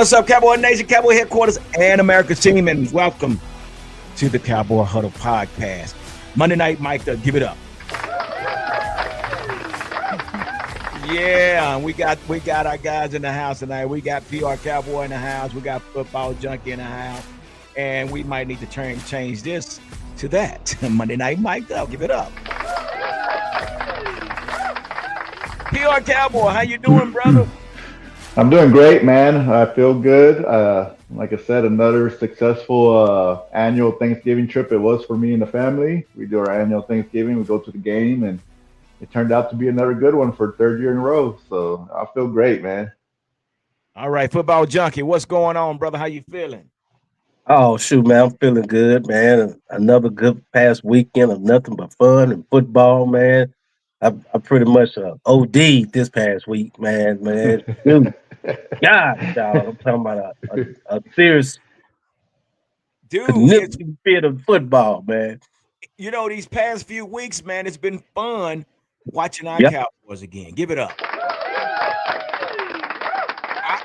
What's up, Cowboy Nation, Cowboy Headquarters, and America's team, and welcome to the Cowboy Huddle podcast. Monday Night Mike, give it up. Yeah, we got our guys in the house tonight. We got PR Cowboy in the house. We got Football Junkie in the house, and we might need to change this to that. Monday Night Mike, give it up. PR Cowboy, how you doing, brother? I'm doing great, man. I feel good. Like I said, another successful annual Thanksgiving trip it was for me and the family. We do our annual Thanksgiving. We go to the game, and it turned out to be another good one for third year in a row. So I feel great, man. All right, Football Junkie, what's going on, brother? How you feeling? Oh shoot, man, I'm feeling good, man. Another good past weekend of nothing but fun and football, man. I pretty much OD'd this past week, man. Dude, God, dog, I'm talking about a serious Dude, significant bit of football, man. These past few weeks, man, it's been fun watching our Yep. Cowboys again. Give it up.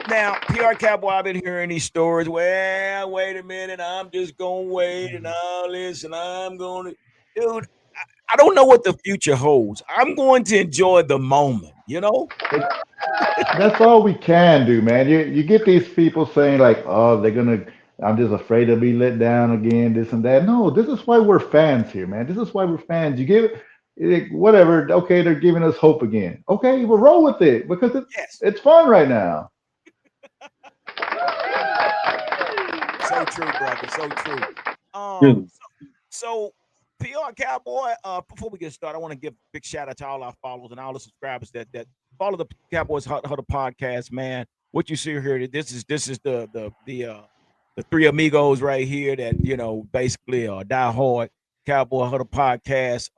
Now, PR Cowboy, I've been hearing these stories. Well, wait a minute, I'm just going to wait and all this, and I'm going to. Dude, I don't know what the future holds. I'm going to enjoy the moment, That's all we can do, man. You get these people saying like, "Oh, they're gonna." I'm just afraid to be let down again, this and that. No, this is why we're fans here, man. This is why we're fans. You give whatever. Okay, they're giving us hope again. Okay, we'll roll with it because Yes. it's fun right now. So true, brother. So true. Dude. So PR Cowboy, before we get started, I want to give a big shout out to all our followers and all the subscribers that follow the Cowboys Huddle podcast, man. What you see here, this is the three amigos right here that basically die hard Cowboy Huddle podcast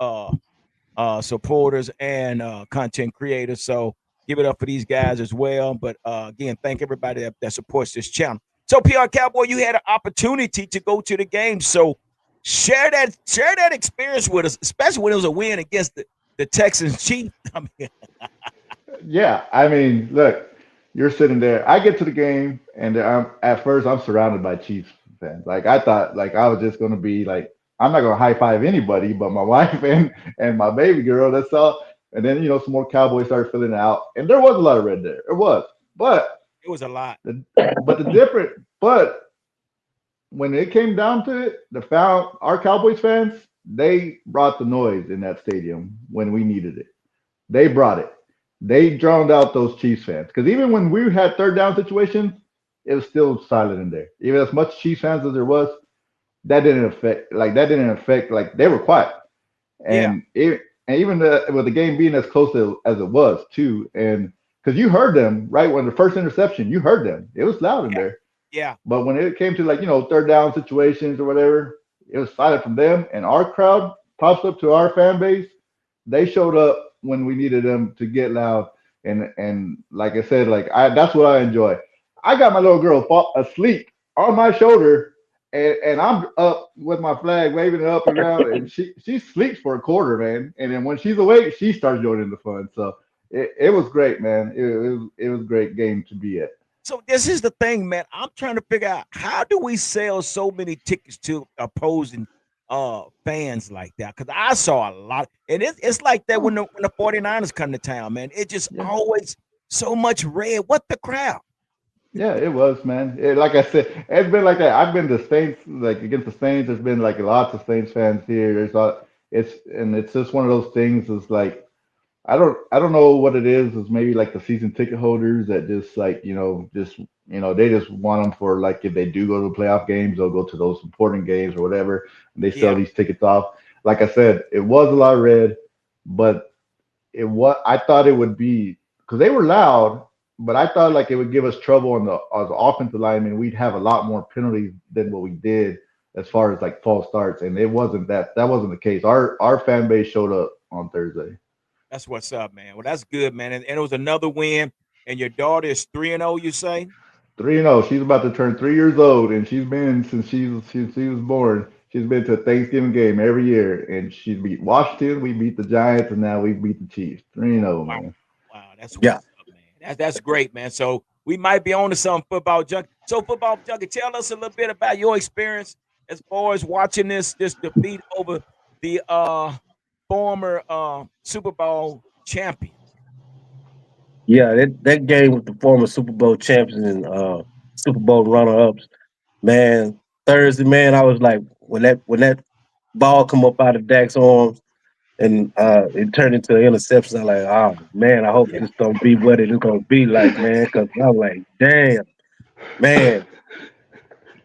supporters and content creators. So give it up for these guys as well. But again, thank everybody that supports this channel. So PR Cowboy, you had an opportunity to go to the game. So share that experience with us, especially when it was a win against the Texans Chiefs. I mean, Yeah, I mean, look, you're sitting there. I get to the game, and at first I'm surrounded by Chiefs fans. Like I thought, like I was just gonna be like, I'm not gonna high five anybody, but my wife and my baby girl. That's all. And then some more Cowboys started filling out, and there was a lot of red there. It was, but it was a lot. the but the different but when it came down to it, our Cowboys fans they brought the noise in that stadium when we needed it. They brought it. They drowned out those Chiefs fans because even when we had third down situations, it was still silent in there. Even as much Chiefs fans as there was, that didn't affect like they were quiet. Yeah, And even with the game being as close as it was too, and because you heard them right when the first interception, you heard them. It was loud in yeah, there. yeah. But when it came to like third down situations or whatever, it was silent from them. And our crowd pops up to our fan base. They showed up when we needed them to get loud. And like I said, that's what I enjoy. I got my little girl asleep on my shoulder, and I'm up with my flag waving it up and down, and she sleeps for a quarter, man. And then when she's awake, she starts joining the fun. So it was great, man. It was a great game to be at. So this is the thing, man. I'm trying to figure out how do we sell so many tickets to opposing fans like that? Because I saw a lot, and it's like that when the 49ers come to town, man. It just Yeah. always so much red. What the crowd? Yeah, it was, man. Like I said, it's been like that. I've been to Saints, like against the Saints. There's been like lots of Saints fans here. It's just one of those things. It's like I don't know what it is. It's maybe like the season ticket holders that just like they just want them for like if they do go to the playoff games, they'll go to those important games or whatever, and they sell Yeah, these tickets off. Like I said, it was a lot of red, but I thought it would be because they were loud, but I thought like it would give us trouble on the offensive line. I mean, we'd have a lot more penalties than what we did as far as like false starts, and it wasn't that wasn't the case. Our fan base showed up on Thursday. that's what's up, man. Well, that's good, man. And it was another win. And your daughter is 3-0, you say? 3-0. She's about to turn 3 years old, and she's been since she was born. She's been to a Thanksgiving game every year, and she beat Washington. We beat the Giants, and now we beat the Chiefs. 3-0, Wow, man. wow, that's Yeah. what's up, man. That's great, man. So we might be on to some football junkie. So, football junkie, tell us a little bit about your experience as far as watching this defeat over the former Super Bowl champions. Yeah, that game with the former Super Bowl champions and Super Bowl runner ups, man. Thursday, man, I was like when that ball come up out of Dak's arms and it turned into an interception. I'm like, oh man, I hope Yeah, this don't be what it is gonna be like, man. Because I'm like, damn, man.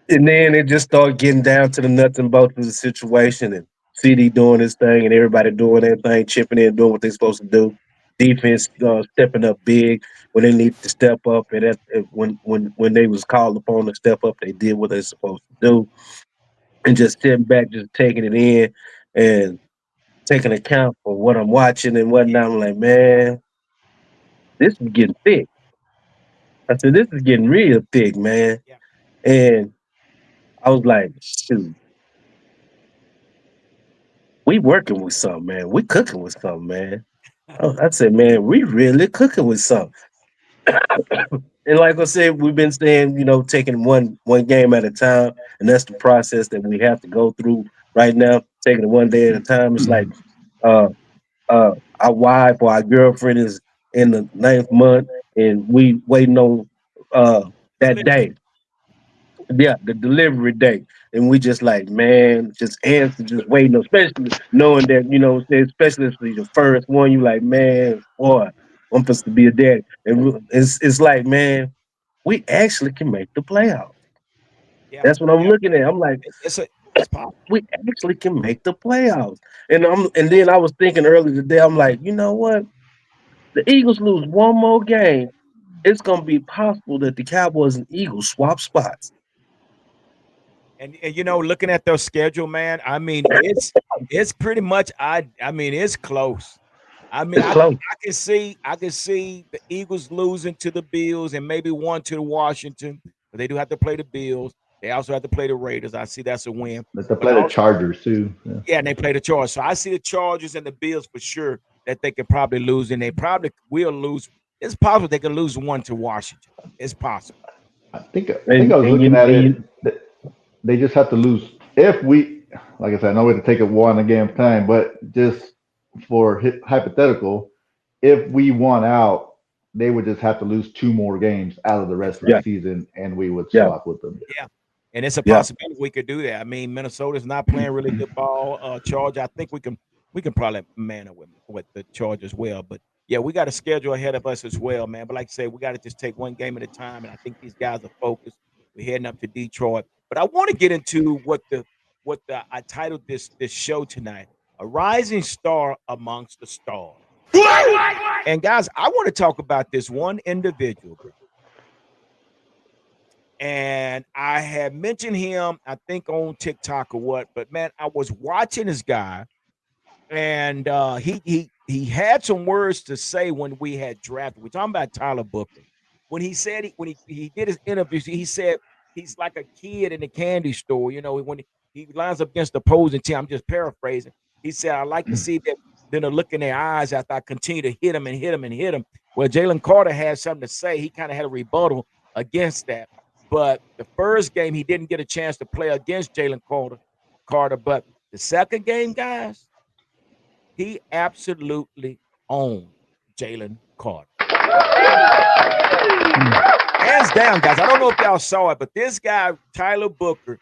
And then it just started getting down to the nuts and bolts of the situation, and CD doing his thing, and everybody doing their thing, chipping in, doing what they're supposed to do. Defense stepping up big when they need to step up, and when they was called upon to step up, they did what they're supposed to do, and just sitting back, just taking it in, and taking account for what I'm watching and yeah, whatnot. I'm like, man, this is getting thick. I said, this is getting real thick, man. yeah. And I was like, shoot, we working with something, man. We cooking with something, man. I said, man, we really cooking with something. And like I said, we've been saying, taking one game at a time, and that's the process that we have to go through right now. Taking it one day at a time. It's like uh uh our wife or our girlfriend is in the ninth month, and we waiting on that Delivery. day. Yeah, the delivery date. And we just like, man, just answer, just waiting, especially knowing that, especially if it's your first one, you like, man, boy, I'm supposed to be a daddy. And it's like, man, we actually can make the playoffs. Yeah, That's what I'm yeah. looking at. I'm like, It's possible. we actually can make the playoffs. And then I was thinking earlier today, I'm like, you know what? The Eagles lose one more game, it's gonna be possible that the Cowboys and Eagles swap spots. And looking at their schedule, man, I mean, it's pretty much I mean, it's close. I mean, It's close. I can see the Eagles losing to the Bills and maybe one to Washington, but they do have to play the Bills. They also have to play the Raiders. I see that's a win. But they But play the also, Chargers too. Yeah. yeah, and they play the Chargers. So I see the Chargers and the Bills for sure that they could probably lose, and they probably will lose. It's possible they can lose one to Washington. It's possible. I think I was And looking you at and it. you They just have to lose if we, like I said, I know we have to take it one a game at a time, but just for hypothetical, if we won out, they would just have to lose two more games out of the That's rest of the right. yeah, season, and we would yeah, swap with them. Yeah. And it's a yeah. possibility we could do that. I mean, Minnesota's not playing really good ball. Charge, I think we can probably man it with the Charge as well. But yeah, we got a schedule ahead of us as well, man. But like I say, we got to just take one game at a time. And I think these guys are focused. We're heading up to Detroit. But I want to get into what the I titled this show tonight, a rising star amongst the stars. And guys, I want to talk about this one individual, bro. And I had mentioned him, I think on TikTok or what, but man, I was watching this guy, and he had some words to say when we had drafted. We're talking about Tyler Booker. When he said when he did his interviews, he said he's like a kid in a candy store. When he lines up against the opposing team, I'm just paraphrasing. He said, "I like to see that then a look in their eyes after I continue to hit him and hit him and hit him." Well, Jalen Carter had something to say. He kind of had a rebuttal against that. But the first game, he didn't get a chance to play against Jalen Carter. But the second game, guys, he absolutely owned Jalen Carter. Hands down, guys. I don't know if y'all saw it, but this guy, Tyler Booker,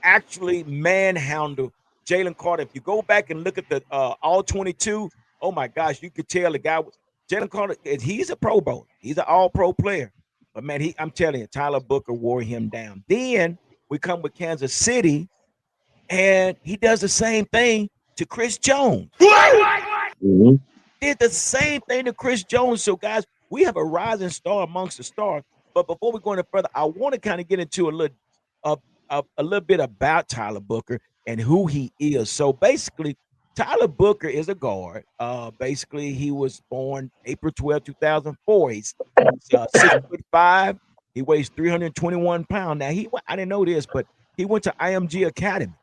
actually manhandled Jalen Carter. If you go back and look at the all 22, oh my gosh, you could tell the guy, Jalen Carter, he's a Pro Bowl. He's an all pro player. But man, I'm telling you, Tyler Booker wore him down. Then we come with Kansas City, and he does the same thing to Chris Jones. Hmm. Did the same thing to Chris Jones. So, guys, we have a rising star amongst the stars. But before we go any further, I want to kind of get into uh, a little bit about Tyler Booker and who he is. So, basically, Tyler Booker is a guard. Basically, he was born April 12th, 2004. He's 6'5". He weighs 321 pounds. Now, I didn't know this, but he went to IMG Academy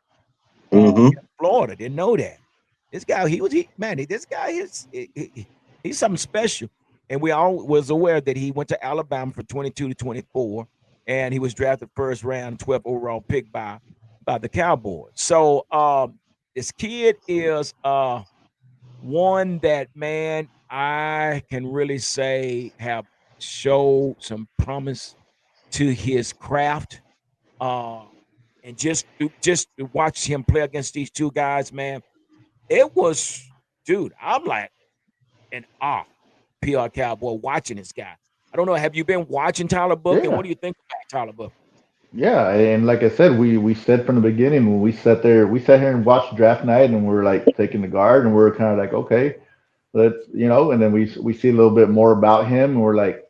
Hmm. in Florida. Didn't know that. This guy, man, this guy he's something special. and we all was aware that he went to Alabama from 22 to 24, and he was drafted first round, 12th overall pick by the Cowboys. So this kid is one that, man, I can really say have showed some promise to his craft. Uh, and just to watch him play against these two guys, man, it was, dude. I'm like in awe, PR Cowboy, watching this guy. I don't know. Have you been watching Tyler Book, and what Yeah. do you think about Tyler Book? Yeah, and like I said, we said from the beginning when we sat here and watched draft night, and we're like taking the guard, and we're kind of like, okay, let's, and then we see a little bit more about him, and we're like,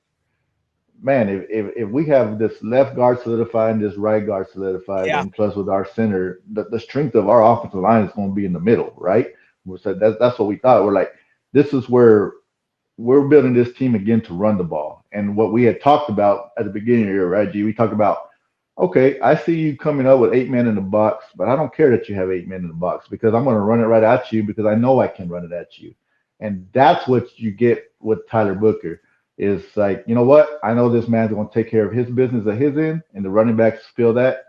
man, if we have this left guard solidified and this right guard solidified, Yeah, and plus with our center, the strength of our offensive line is going to be in the middle, right? We said that's what we thought. We're like, this is where we're building this team again to run the ball. And what we had talked about at the beginning of the year, right, G? We talked about, okay, I see you coming up with 8 men in the box, but I don't care that you have 8 men in the box because I'm going to run it right at you because I know I can run it at you. And that's what you get with Tyler Booker is like, you know what? I know this man's going to take care of his business at his end, and the running backs feel that.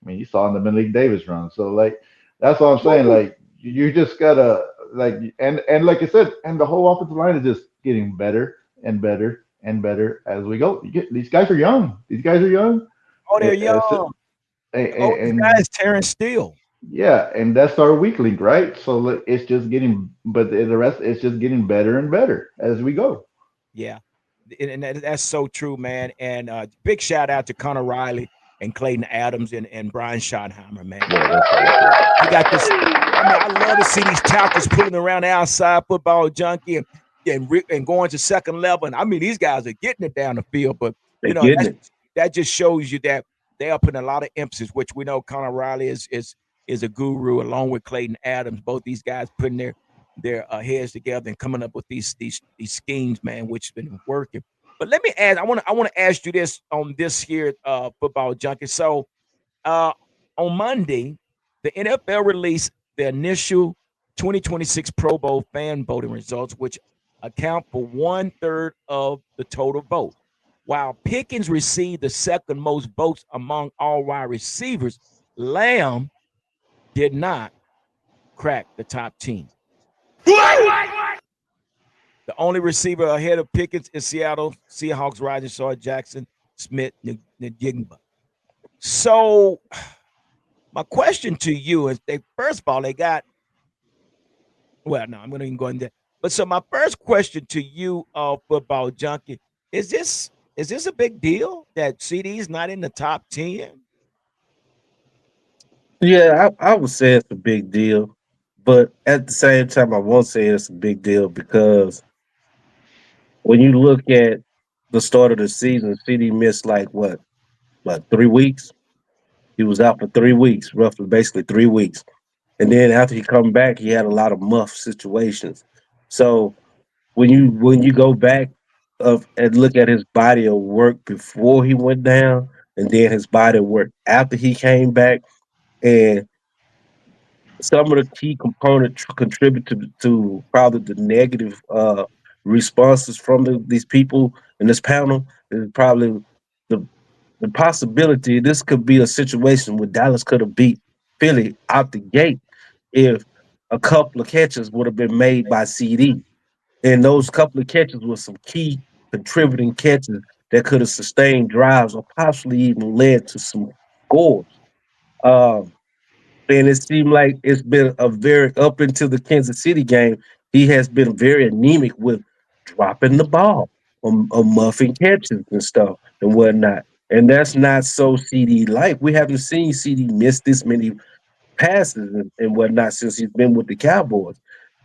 I mean, you saw in the Malik Davis run. So, like, that's what I'm saying. woo, Like, you just got to, like, and like I said, and the whole offensive line is just getting better and better and better as we go. You get these guys are young. These guys are young. oh, they're And, young. The oldest guy and is Terrence Steele. yeah, and that's our weak link, right? So it's just getting, but the rest, it's just getting better and better as we go. Yeah, and that's so true, man. And big shout out to Connor Riley and Clayton Adams and Brian Schottenheimer, man. Yeah, that's awesome. You got this. I mean, I love to see these tackles pulling around the outside football junkie and going to second level. And I mean, these guys are getting it down the field. But They getting it. that just shows you that they are putting a lot of emphasis, which we know Connor Riley is a guru along with Clayton Adams. Both these guys putting their heads together and coming up with these schemes, man, which has been working. But let me ask. I want to ask you this on this here football junkie. So uh, on Monday, the NFL released the initial 2026 Pro Bowl fan voting results, which account for 1/3 of the total vote. While Pickens received the second most votes among all wide receivers, Lamb did not crack the top 10. The only receiver ahead of Pickens is Seattle Seahawks rising star Jackson Smith Njigba. So my question to you is: they first of all they got well, no, I'm going to even go in there. But so my first question to you, football junkie, is this a big deal that CD's not in the top 10? Yeah, I would say it's a big deal, but at the same time, I won't say it's a big deal because when you look at the start of the season, CD missed like what 3 weeks. He was out for 3 weeks, roughly, basically 3 weeks, and then after he come back, he had a lot of muff situations. So when you go back of and look at his body of work before he went down, and then his body of work after he came back, and some of the key components contribute to probably the negative responses from these people in this panel is probably the the possibility this could be a situation where Dallas could have beat Philly out the gate if a couple of catches would have been made by CD. And those couple of catches were some key contributing catches that could have sustained drives or possibly even led to some scores. Um, and it seemed like it's been a very up until the Kansas City game, he has been very anemic with dropping the ball or muffing catches and stuff and whatnot. And that's not so CD like. We haven't seen CD miss this many passes and whatnot since he's been with the Cowboys.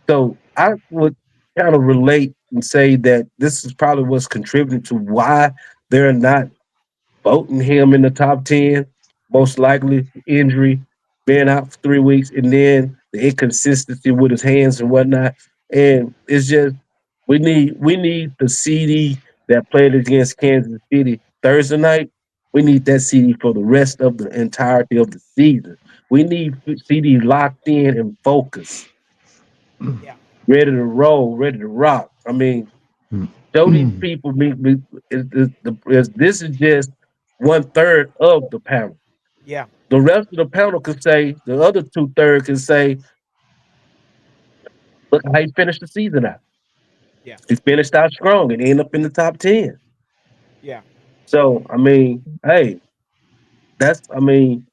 So I would kind of relate and say that this is probably what's contributing to why they're not voting him in the top 10, most likely injury, being out for 3 weeks, and then the inconsistency with his hands and whatnot. And it's just we need the CD that played against Kansas City Thursday night. We need that CD for the rest of the entirety of the season. We need CD locked in and focused, Yeah. ready to roll, ready to rock. I mean, Show these people this is just 1/3 of the panel. Yeah, The rest of the panel could say the other 2/3 can say, look how he finished the season out. yeah, He finished out strong and ended up in the top 10. yeah. So I mean, hey, I mean,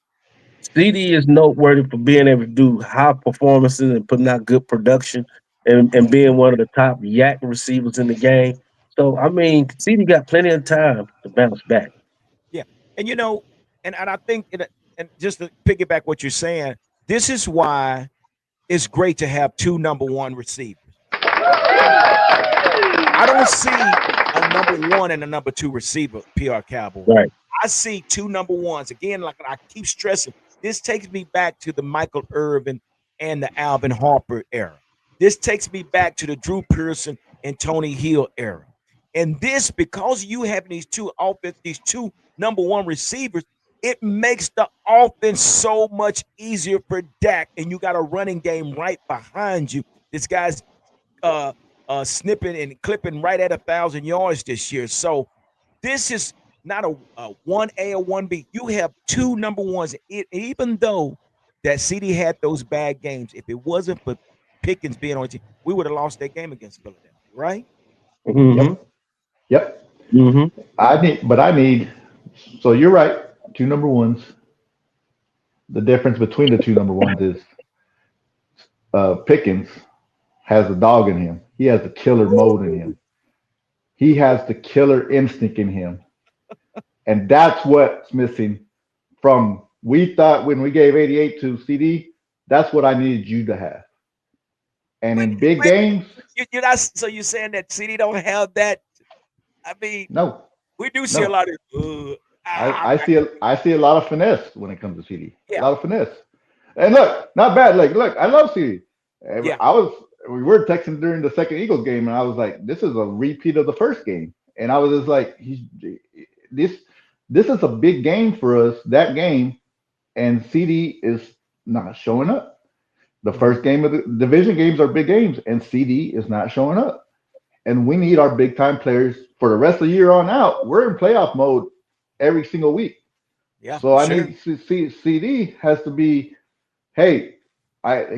CD is noteworthy for being able to do high performances and putting out good production and being one of the top yak receivers in the game. So I mean, CD got plenty of time to bounce back. Yeah, and and I think, and just to piggyback what you're saying, this is why it's great to have two number one receivers. I don't see a number one and a number two receiver, PR Cowboy. Right. I see two number ones. Again, like I keep stressing, this takes me back to the Michael Irvin and the Alvin Harper era. This takes me back to the Drew Pearson and Tony Hill era. And this, because you have these two number one receivers, it makes the offense so much easier for Dak. And you got a running game right behind you. This guy's uh snipping and clipping right at 1,000 yards this year. So this is not a 1A or 1B. You have two number ones. Even though that CD had those bad games, if it wasn't for Pickens being on the team, we would have lost that game against Philadelphia, right? Mm-hmm. Yep. Yep. Mm-hmm. I need. So you're right. Two number ones. The difference between the two number ones is Pickens has a dog in him. He has the killer mode in him. He has the killer instinct in him, and that's what's missing from. We thought when we gave 88 to CD, that's what I needed you to have. And Wait, in big wait a minute. games, You're not, so you're saying that CD don't have that? I mean, no, we do see a no. lot of I see a lot of finesse when it comes to CD. A yeah, lot of finesse. And look, not bad. Like, look, I love CD. yeah. I was we were texting during the second Eagles game, and I was like, this is a repeat of the first game. And I was just like, this this is a big game for us. That game, and CD is not showing up. The Mhm. first game of the division games are big games, and CD is not showing up. And we need our big time players for the rest of the year on out. We're in playoff mode every single week. Yeah, So for I sure. need CD has to be, hey,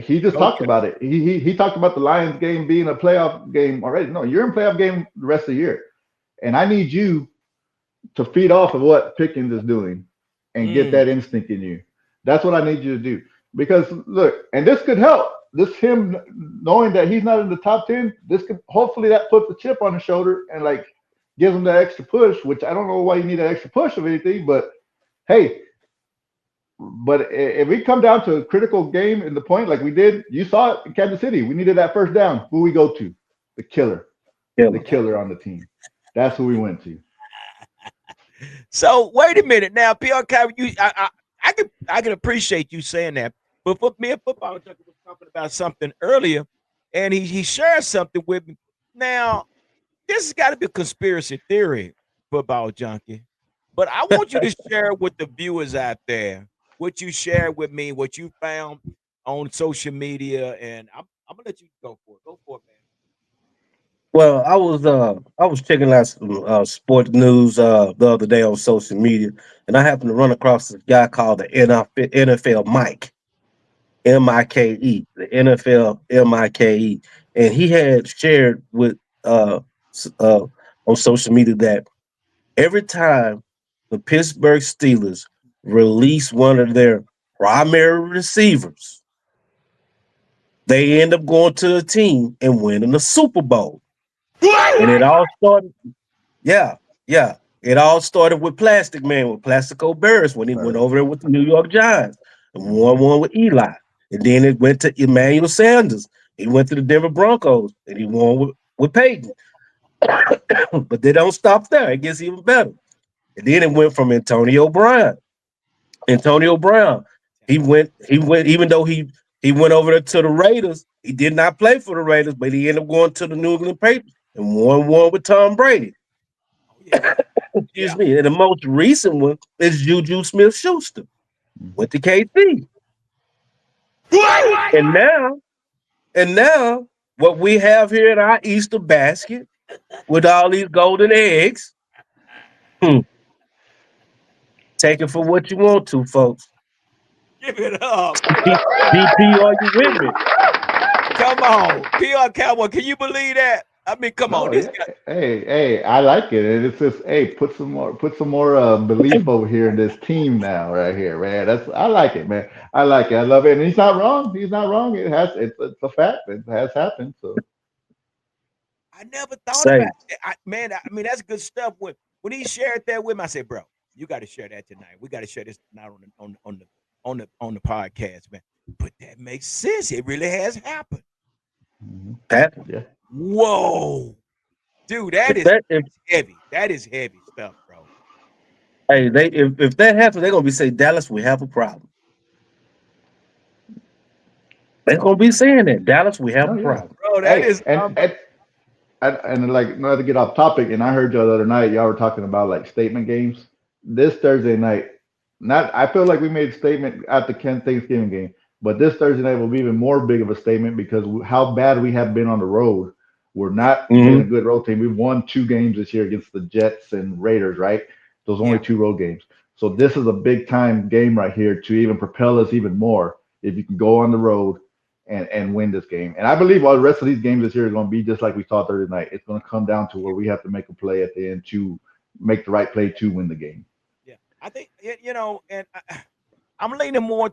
he just Go talked get it. about it. He talked about the Lions game being a playoff game already. No, you're in playoff game the rest of the year. And I need you to feed off of what Pickens is doing and get Mm, that instinct in you. That's what I need you to do. Because look, and this could help. This him knowing that he's not in the top 10, this could hopefully that puts a chip on his shoulder and like gives him that extra push, which I don't know why you need that extra push of anything, but hey, but if we come down to a critical game in the point like we did, you saw it in Kansas City. We needed that first down. Who we go to? The killer, the Killer. yeah. killer on the team. That's who we went to. So wait a minute now, PR Kyrie, I can appreciate you saying that, but for me, a football junkie was talking about something earlier, and he shared something with me. Now this has got to be a conspiracy theory, football junkie, but I want you to share with the viewers out there what you shared with me, what you found on social media, and I'm gonna let you go for it. Go for it, man. Well, I was checking out some sport news the other day on social media, and I happened to run across this guy called the NFL Mike, Mike, the NFL Mike, and he had shared with s- uh on social media that every time the Pittsburgh Steelers release one of their primary receivers, they end up going to a team and winning the Super Bowl. And it all started, yeah, yeah. It all started with Plastic Man, with Plastico Burris when he went First. over there with the New York Giants and won Mm-hmm. one with Eli. And then it went to Emmanuel Sanders. He went to the Denver Broncos and he won with Peyton. But they don't stop there. It gets even better. And then it went from Antonio Brown. Antonio Brown. He went, even though he went over there to the Raiders, he did not play for the Raiders, but he ended up going to the New England Patriots and won one with Tom Brady. Oh yeah, Excuse yeah. me. And the most recent one is Juju Smith Schuster. Mm-hmm. Went to KC. And now, and now what we have here in our Easter basket. with all these golden eggs. Hmm, take it for what you want to, folks. Give it up. DP, are you with me? Come on. PR Cowboy, can you believe that? I mean, come on. No, This yeah. guy, Hey, I like it. And it's just, hey, put some more belief over here in this team now, right here, man. I like it, man. I like it. I love it. And he's not wrong. He's not wrong. It's a fact. It has happened. So I never thought about Say, it. Man, I mean, that's good stuff. When he shared that with me, I said, bro, you got to share that tonight. We got to share this tonight on the podcast, man. But that makes sense. It really has happened. mhm. that Yeah. Whoa. Dude, if that if heavy. That is heavy stuff, bro. hey they if that happens, they're gonna be saying Dallas, we have a problem. They're gonna be saying that Dallas, we have Oh a yeah. problem. Bro, that Hey, is and like not to get off topic, and I heard you the other night, y'all were talking about like statement games. This Thursday night, not I feel like we made a statement at the Ken Thanksgiving game, but this Thursday night will be even more big of a statement because how bad we have been on the road. We're yeah, not been a Hmm. good road team. We've won two games this year against the Jets and Raiders, right? Those only yeah, two road games. So this is a big time game right here to even propel us even more. If you can go on the road and win this game. And I believe all the rest of these games this year are going to be just like we saw Thursday night. It's going to come down to where we have to make a play at the end to make the right play to win the game. yeah. I think and I'm leaning more.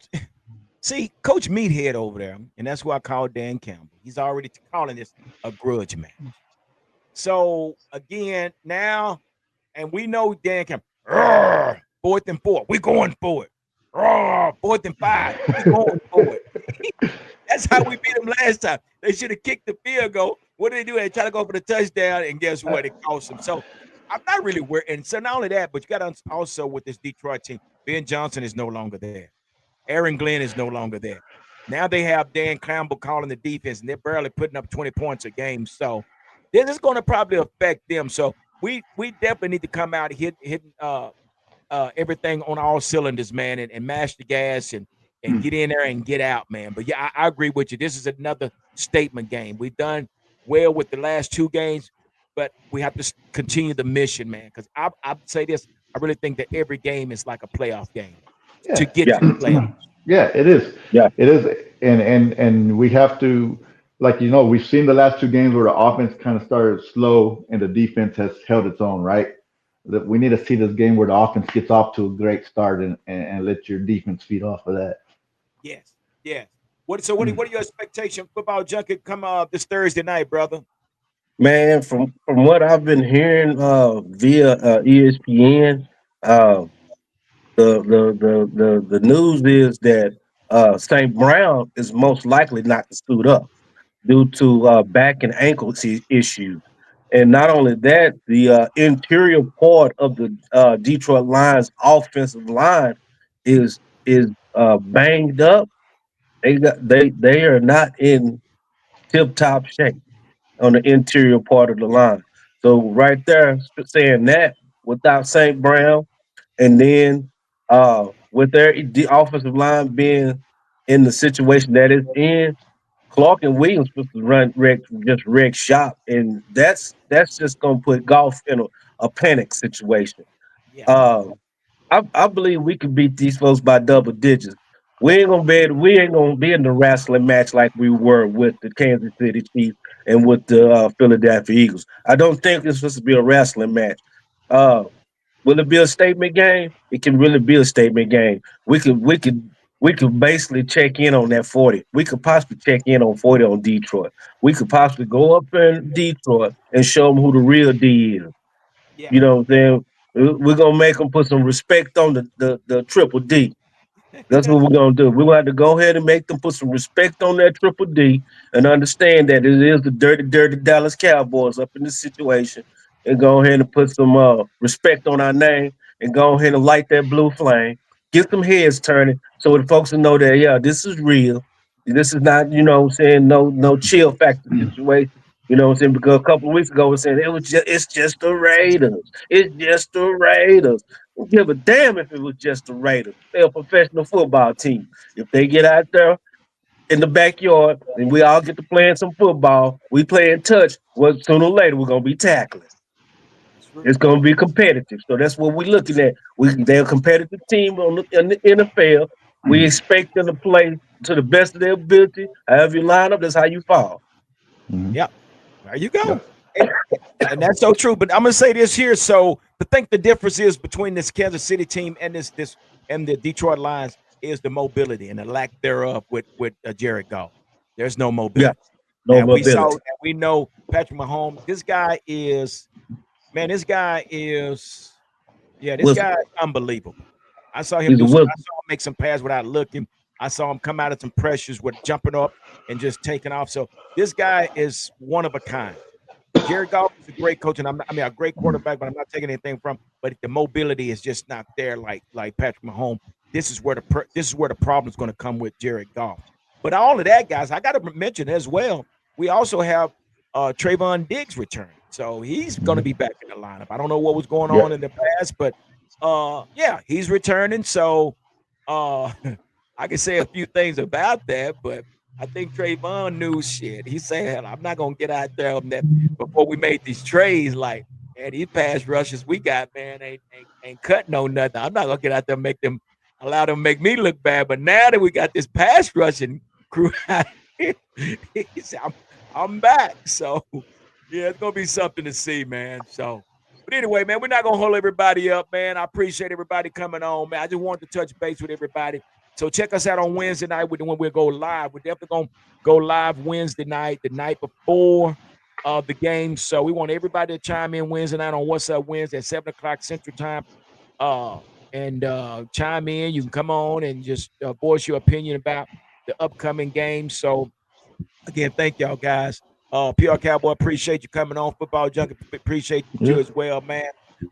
See, Coach Meathead over there, and that's who I call Dan Campbell. He's already calling this a grudge match. So again, now, and we know Dan Campbell. Fourth and four, we going for it. Fourth and five, we going for it. That's how we beat them last time. They should have kicked the field goal. What did they do? They try to go for the touchdown, and guess what? It cost them. So I'm not really worried. And so not only that, but you got to also with this Detroit team, Ben Johnson is no longer there. Aaron Glenn is no longer there. Now they have Dan Campbell calling the defense, and they're barely putting up 20 points a game. So this is going to probably affect them. So we definitely need to come out hitting everything on all cylinders, man, and mash the gas and get in there and get out, man. But yeah, I agree with you. This is another statement game. We've done well with the last two games, but we have to continue the mission, man. Because I say this, I really think that every game is like a playoff game to Yeah. get Yeah, to the playoffs. Yeah, it is. yeah. It is. And we have to, like, we've seen the last two games where the offense kind of started slow and the defense has held its own, right? That we need to see this game where the offense gets off to a great start and let your defense feed off of that. Yes, yes. What are your expectations? Football junket come this Thursday night, brother. Man, from what I've been hearing via ESPN, uh, the news is that St. Brown is most likely not to suit up due to back and ankle issues. And not only that, the interior part of the Detroit Lions offensive line is banged up. They are not in tip top shape on the interior part of the line. So right there, saying that without St. Brown, and then with the offensive line being in the situation that it's in, Clark and Williams supposed to just wreck shop, and that's just gonna put golf in a panic situation. Yeah, Uh, I believe we can beat these folks by double digits. We ain't gonna be in the wrestling match like we were with the Kansas City Chiefs and with the Philadelphia Eagles. I don't think it's supposed to be a wrestling match. Uh, will it be a statement game? It can really be a statement game. We could basically check in on that 40. We could possibly check in on 40 on Detroit. We could possibly go up in Detroit and show them who the real D is. yeah, You know what I'm saying? We're gonna make them put some respect on the triple D. That's what we're gonna do. We're gonna have to go ahead and make them put some respect on that triple D and understand that it is the dirty, dirty Dallas Cowboys up in this situation, and go ahead and put some respect on our name and go ahead and light that blue flame. Get some heads turning so the folks will know that yeah, this is real. This is not, what I'm saying, no chill factor situation. You know what I'm saying? Because a couple of weeks ago we are saying it's just the Raiders. It's just the Raiders. Don't give a damn if it was just the Raiders. They're a professional football team. If they get out there, in the backyard, and we all get to playing some football. We play in touch. Well, sooner or later, we're gonna be tackling. That's true. It's gonna be competitive. So that's what we're looking at. They're a competitive team in the NFL. We expect them to play to the best of their ability. However you line up, that's how you fall. Mhm. Yep. There you Yep. go. And that's so true. But I'm gonna say this here. So to think the difference is between this Kansas City team and this and the Detroit Lions is the mobility and the lack thereof with Jared Goff. There's no Yeah, mobility. no Now we saw mobility. that we know Patrick Mahomes. This guy is man. This guy is this Wilson. guy is unbelievable. I saw him He's a do some. I Wilson. saw him make some pass without looking. I saw him come out of some pressures with jumping up and just taking off. So this guy is one of a kind. Jared Goff is a great coach, and I mean a great quarterback, but I'm not taking anything from. But the mobility is just not there, like Patrick Mahomes. This is where the problem is going to come with Jared Goff. But all of that, guys, I got to mention as well. We also have Trayvon Diggs returning, so he's going to Mhm. be back in the lineup. I don't know what was going on in Yep. the past, but yeah, he's returning. So I can say a few things about that, but I think Trayvon knew shit. He said, "Hell, I'm not gonna get out there on that before we made these trades. Like, man, these pass rushes we got, man, ain't cutting on nothing. I'm not gonna get out there and allow them to make me look bad. But now that we got this pass rushing crew out here, he said, I'm back. So yeah, it's gonna be something to see, man. So, but anyway, man, we're not gonna hold everybody up, man. I appreciate everybody coming on, man. I just wanted to touch base with everybody. So check us out on Wednesday night when we go live. We're definitely gonna go live Wednesday night, the night before the game. So we want everybody to chime in Wednesday night on What's Up Wednesday at 7 o'clock Central Time. Uh, and chime in. You can come on and just voice your opinion about the upcoming game. So again, thank y'all guys. PR Cowboy, appreciate you coming on. Football Junkie, appreciate you Yes. as well, man,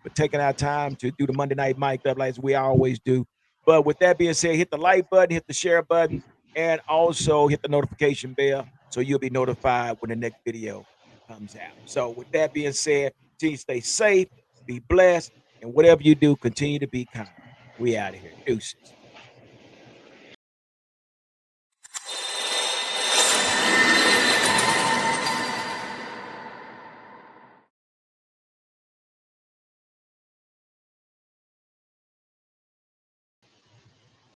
for taking our time to do the Monday Night Mic up like we always do. But with that being said, hit the like button, hit the share button, and also hit the notification bell so you'll be notified when the next video comes out. So with that being said, continue to stay safe, be blessed, and whatever you do, continue to be kind. We out of here. Deuces.